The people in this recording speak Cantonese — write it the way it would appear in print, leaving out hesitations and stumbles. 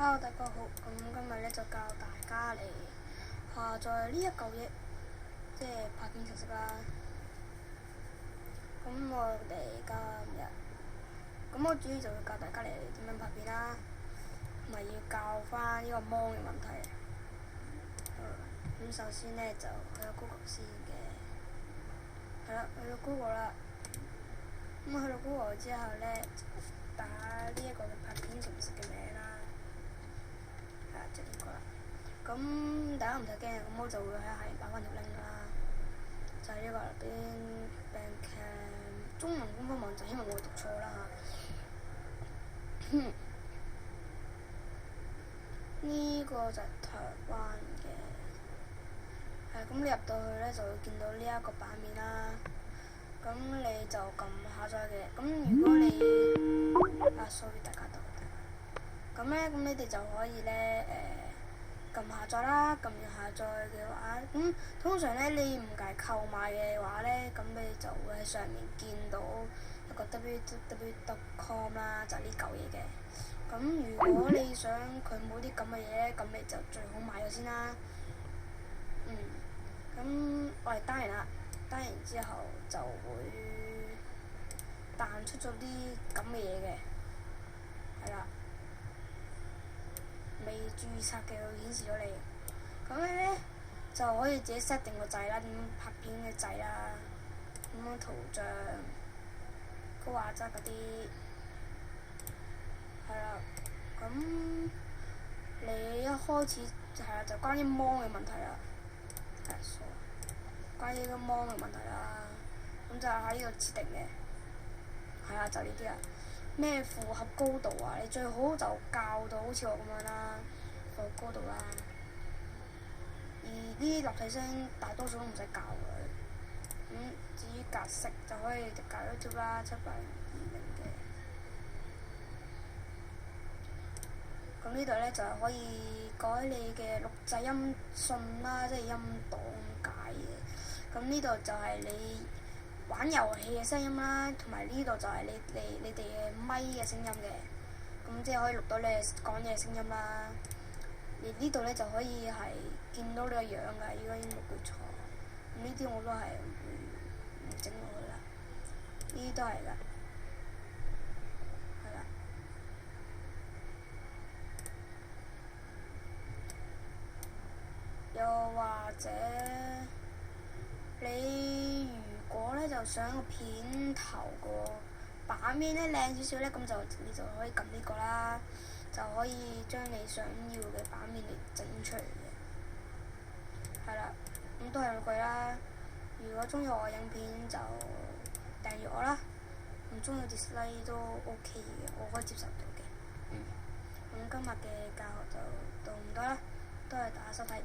Hello，大家好，咁今日咧就教大家嚟下載呢一嚿嘢，即係拍片程式啦。咁我哋今日，咁我主要就會教大家嚟點樣拍片啦，同埋要教翻呢個芒嘅問題。咁首先咧就去到 Google 先嘅，係啦，去到 Google 啦。咁去到 Google 之後咧，打呢一個嘅拍片程式嘅名啦。就呢個啦，咁大家唔使驚，咁我就會喺下面擺翻條 link 啦，就係呢個邊中文官方網站，希望我讀錯啦嚇。呢個就係台灣嘅，咁你入到去咧就會見到呢一個版面啦。咁你就撳下載嘅，咁如果你sorry 大家等等，咁咧咁你哋就可以咧撳下載啦，撳完下載嘅話，咁通常咧你唔計購買嘅話咧，咁你就會喺上面見到一個 www.com 啦，就係呢嚿嘢嘅。咁如果你想佢冇啲咁嘅嘢咧，咁你就最好買咗先啦。咁我哋 down 完啦，down完之後就會彈出咗啲咁嘅嘢嘅，係啦。未註冊嘅會顯示咗你，咁你咧就可以自己 set 定個掣啦，點樣拍片嘅掣啦，點樣圖像、高畫質嗰啲，係啦。咁你一開始係啦，就關於芒嘅問題啦，關於個芒嘅問題啦，咁就喺呢度設定嘅，係啊，就呢啲啦。咩符合高度啊？你最好就校到好似我咁樣啦，符合高度啦。而呢啲立體聲大多數都唔使校嘅。至於格式就可以校咗啦，720嘅。咁呢度咧就係可以改你嘅錄製音訊啦，即係音檔咁解嘅。咁呢度就係你玩遊戲嘅聲音啦，同埋呢度就係你哋嘅咪嘅聲音嘅，咁即係可以錄到你講嘢嘅聲音啦。而呢度咧就可以係見到你個樣㗎，如果冇記錯。咁呢啲我都係唔整落去啦，呢啲都係㗎，係啦。又或者你如果咧就想個片頭個版面咧靚少少咧，咁你就可以撳呢個啦，就可以將你想要嘅版面嚟整出嚟嘅，係啦。咁都係嗰句啦。如果中意我嘅影片就訂閱我啦，唔中意 dislike 都 OK 嘅，我可以接受到嘅。咁今日嘅教學就到咁多啦，多謝大家收睇。